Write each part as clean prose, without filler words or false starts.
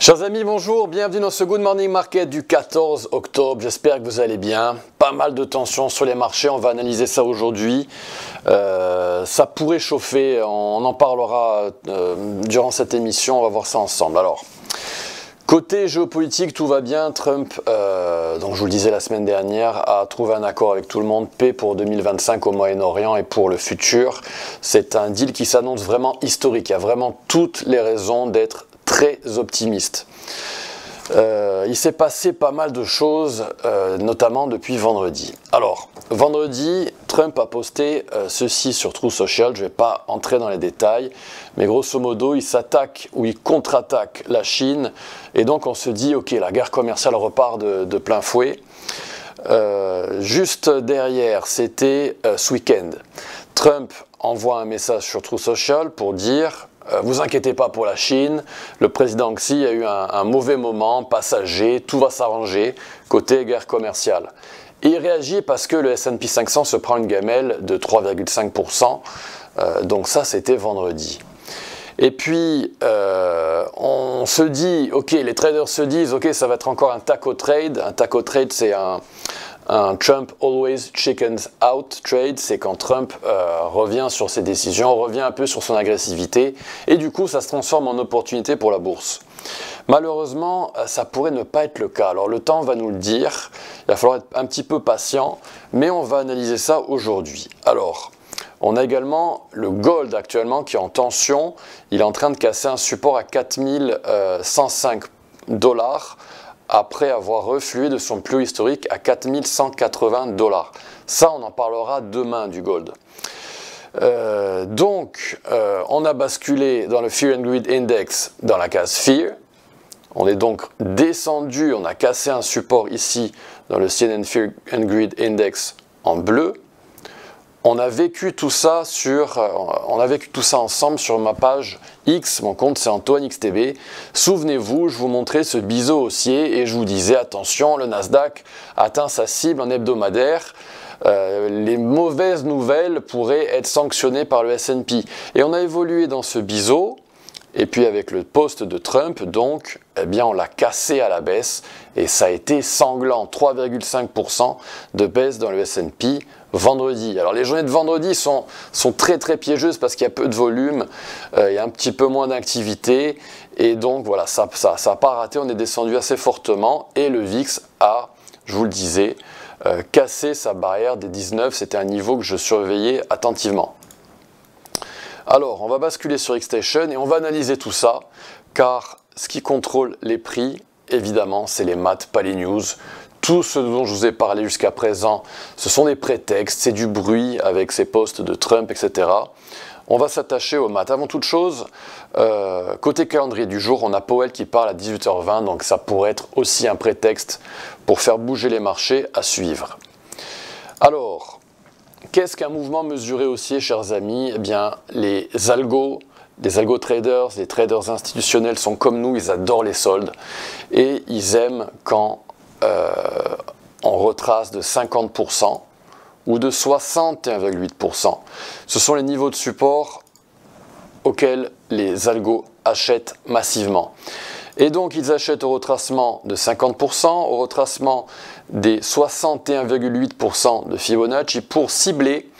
Chers amis, bonjour, bienvenue dans ce Good Morning Market du 14 octobre, j'espère que vous allez bien. Pas mal de tensions sur les marchés, on va analyser ça aujourd'hui. Ça pourrait chauffer, on en parlera durant cette émission, on va voir ça ensemble. Alors, côté géopolitique, tout va bien. Trump, donc je vous le disais la semaine dernière, a trouvé un accord avec tout le monde, paix pour 2025 au Moyen-Orient et pour le futur. C'est un deal qui s'annonce vraiment historique, il y a vraiment toutes les raisons d'être très optimiste. Il s'est passé pas mal de choses, notamment depuis vendredi. Alors, vendredi, Trump a posté ceci sur Truth Social, je ne vais pas entrer dans les détails, mais grosso modo, il s'attaque ou il contre-attaque la Chine, et donc on se dit, ok, la guerre commerciale repart de plein fouet. Juste derrière, c'était ce week-end. Trump envoie un message sur Truth Social pour dire... vous inquiétez pas pour la Chine, le président Xi a eu un mauvais moment, passager, tout va s'arranger, côté guerre commerciale. Et il réagit parce que le S&P 500 se prend une gamelle de 3,5%, donc ça c'était vendredi. Et puis on se dit, ok, les traders se disent, ok, ça va être encore un taco trade. Un taco trade, c'est un Trump always chickens out trade, c'est quand Trump revient sur ses décisions, revient un peu sur son agressivité, et du coup ça se transforme en opportunité pour la bourse. Malheureusement, ça pourrait ne pas être le cas. Alors le temps va nous le dire, il va falloir être un petit peu patient, mais on va analyser ça aujourd'hui. Alors, on a également le gold actuellement qui est en tension, il est en train de casser un support à 4105 $, après avoir reflué de son plus haut historique à 4180 $. Ça, on en parlera demain du gold. On a basculé dans le Fear and Greed Index dans la case Fear. On est donc descendu, on a cassé un support ici dans le CNN Fear and Greed Index en bleu. On a vécu tout ça ensemble sur ma page X, mon compte c'est AntoineXTB. Souvenez-vous, je vous montrais ce biseau haussier et je vous disais attention, le Nasdaq atteint sa cible en hebdomadaire. Les mauvaises nouvelles pourraient être sanctionnées par le S&P. Et on a évolué dans ce biseau. Et puis avec le post de Trump, donc, eh bien on l'a cassé à la baisse et ça a été sanglant, 3,5% de baisse dans le S&P vendredi. Alors les journées de vendredi sont très très piégeuses parce qu'il y a peu de volume, il y a un petit peu moins d'activité et donc voilà, ça n'a pas raté, on est descendu assez fortement et le VIX a, je vous le disais, cassé sa barrière des 19, c'était un niveau que je surveillais attentivement. Alors, on va basculer sur Xstation et on va analyser tout ça, car ce qui contrôle les prix, évidemment, c'est les maths, pas les news. Tout ce dont je vous ai parlé jusqu'à présent, ce sont des prétextes, c'est du bruit avec ces posts de Trump, etc. On va s'attacher aux maths. Avant toute chose, côté calendrier du jour, on a Powell qui parle à 18h20, donc ça pourrait être aussi un prétexte pour faire bouger les marchés à suivre. Alors... qu'est-ce qu'un mouvement mesuré haussier, chers amis? Eh bien, les algo traders, les traders institutionnels sont comme nous, ils adorent les soldes et ils aiment quand on retrace de 50% ou de 61,8%. Ce sont les niveaux de support auxquels les algos achètent massivement. Et donc ils achètent au retracement de 50%, au retracement des 61,8% de Fibonacci pour cibler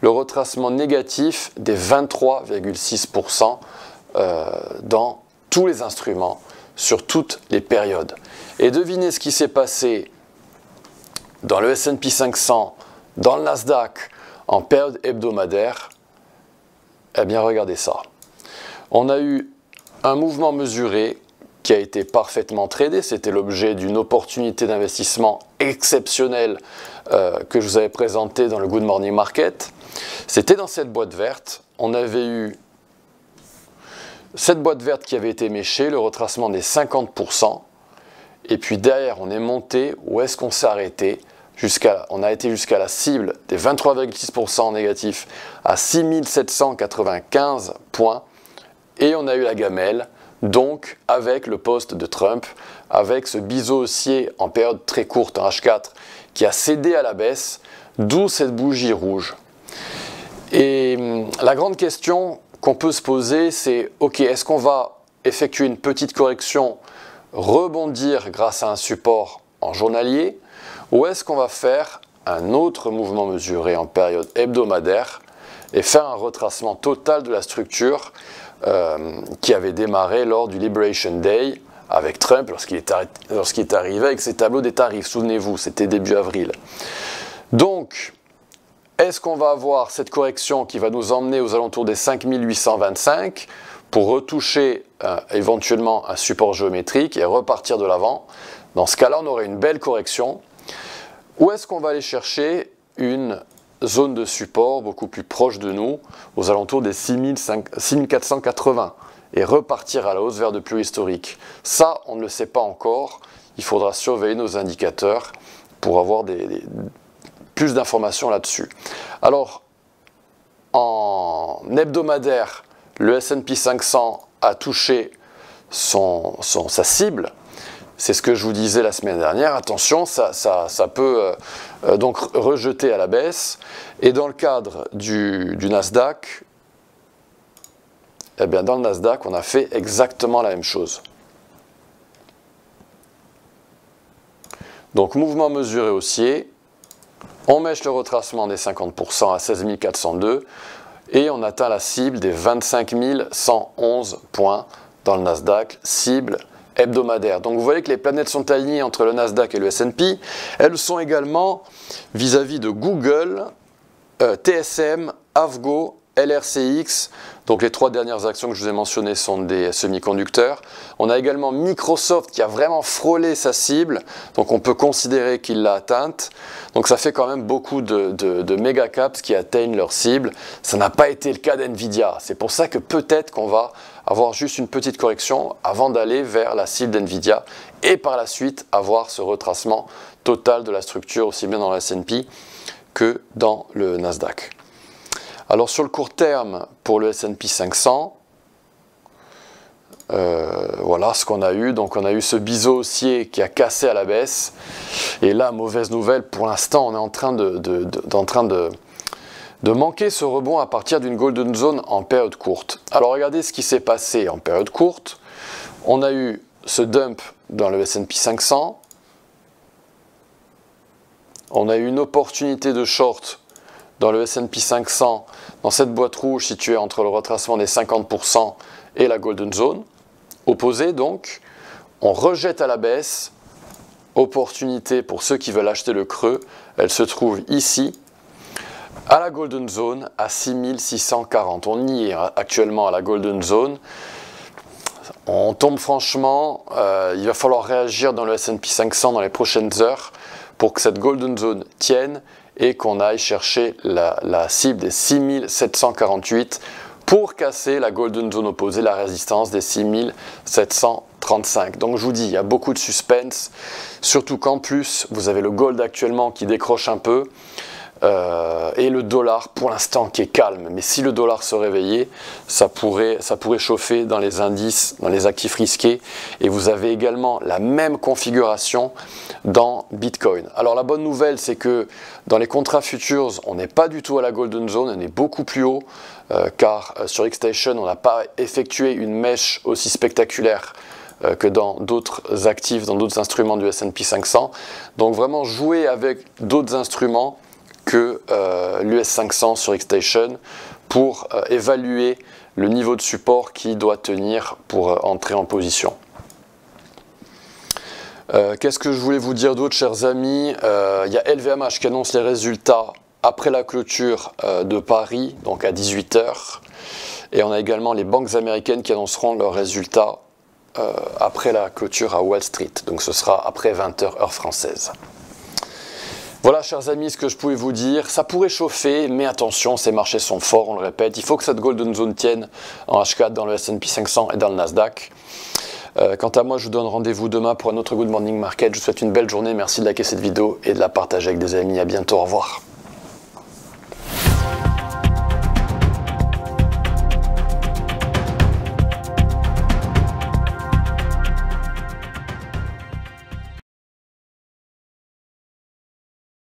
le retracement négatif des 23,6% dans tous les instruments, sur toutes les périodes. Et devinez ce qui s'est passé dans le S&P 500, dans le Nasdaq, en période hebdomadaire. Eh bien regardez ça. On a eu un mouvement mesuré qui a été parfaitement tradé, c'était l'objet d'une opportunité d'investissement exceptionnelle que je vous avais présentée dans le Good Morning Market. C'était dans cette boîte verte, on avait eu cette boîte verte qui avait été méchée, le retracement des 50%, et puis derrière on est monté, où est-ce qu'on s'est arrêté? On a été jusqu'à la cible des 23,6% négatifs à 6795 points, et on a eu la gamelle. Donc, avec le post de Trump, avec ce biseau haussier en période très courte, en H4, qui a cédé à la baisse, d'où cette bougie rouge. Et la grande question qu'on peut se poser, c'est, ok, est-ce qu'on va effectuer une petite correction rebondir grâce à un support en journalier, ou est-ce qu'on va faire un autre mouvement mesuré en période hebdomadaire et faire un retracement total de la structure qui avait démarré lors du Liberation Day avec Trump lorsqu'il est arrivé avec ses tableaux des tarifs. Souvenez-vous, c'était début avril. Donc, est-ce qu'on va avoir cette correction qui va nous emmener aux alentours des 5825 pour retoucher éventuellement un support géométrique et repartir de l'avant? Dans ce cas-là, on aurait une belle correction. Ou est-ce qu'on va aller chercher une zone de support beaucoup plus proche de nous, aux alentours des 6480, et repartir à la hausse vers de plus historiques? Ça, on ne le sait pas encore. Il faudra surveiller nos indicateurs pour avoir plus d'informations là-dessus. Alors, en hebdomadaire, le S&P 500 a touché sa cible. C'est ce que je vous disais la semaine dernière. Attention, ça peut donc rejeter à la baisse. Et dans le cadre du Nasdaq, eh bien dans le Nasdaq, on a fait exactement la même chose. Donc mouvement mesuré haussier, on mèche le retracement des 50% à 16 402 et on atteint la cible des 25 111 points dans le Nasdaq, cible hebdomadaire. Donc vous voyez que les planètes sont alignées entre le Nasdaq et le S&P. Elles sont également vis-à-vis de Google, TSM, Avgo, LRCX. Donc les trois dernières actions que je vous ai mentionnées sont des semi-conducteurs. On a également Microsoft qui a vraiment frôlé sa cible. Donc on peut considérer qu'il l'a atteinte. Donc ça fait quand même beaucoup de méga caps qui atteignent leur cible. Ça n'a pas été le cas d'NVIDIA. C'est pour ça que peut-être qu'on va avoir juste une petite correction avant d'aller vers la cible d'NVIDIA et par la suite avoir ce retracement total de la structure aussi bien dans le S&P que dans le Nasdaq. Alors sur le court terme pour le S&P 500, voilà ce qu'on a eu. Donc on a eu ce biseau haussier qui a cassé à la baisse. Et là, mauvaise nouvelle, pour l'instant on est en train de manquer ce rebond à partir d'une golden zone en période courte. Alors regardez ce qui s'est passé en période courte. On a eu ce dump dans le S&P 500. On a eu une opportunité de short dans le S&P 500, dans cette boîte rouge située entre le retracement des 50% et la golden zone. Opposé donc, on rejette à la baisse. Opportunité pour ceux qui veulent acheter le creux, elle se trouve ici, à la golden zone, à 6640. On y est actuellement à la golden zone. On tombe franchement, il va falloir réagir dans le S&P 500 dans les prochaines heures pour que cette golden zone tienne et qu'on aille chercher la cible des 6748 pour casser la golden zone opposée, la résistance des 6735. Donc je vous dis, il y a beaucoup de suspense, surtout qu'en plus, vous avez le gold actuellement qui décroche un peu, et le dollar pour l'instant qui est calme. Mais si le dollar se réveillait, ça pourrait chauffer dans les indices, dans les actifs risqués. Et vous avez également la même configuration dans Bitcoin. Alors la bonne nouvelle, c'est que dans les contrats futures, on n'est pas du tout à la golden zone, on est beaucoup plus haut, car sur Xstation, on n'a pas effectué une mèche aussi spectaculaire que dans d'autres actifs, dans d'autres instruments du S&P 500. Donc vraiment jouer avec d'autres instruments que l'US 500 sur Xstation pour évaluer le niveau de support qui doit tenir pour entrer en position. Qu'est-ce que je voulais vous dire d'autre, chers amis? Il y a LVMH qui annonce les résultats après la clôture de Paris, donc à 18 h. Et on a également les banques américaines qui annonceront leurs résultats après la clôture à Wall Street. Donc ce sera après 20 h heure française. Voilà, chers amis, ce que je pouvais vous dire. Ça pourrait chauffer, mais attention, ces marchés sont forts, on le répète. Il faut que cette golden zone tienne en H4 dans le S&P 500 et dans le Nasdaq. Quant à moi, je vous donne rendez-vous demain pour un autre Good Morning Market. Je vous souhaite une belle journée. Merci de liker cette vidéo et de la partager avec des amis. À bientôt. Au revoir.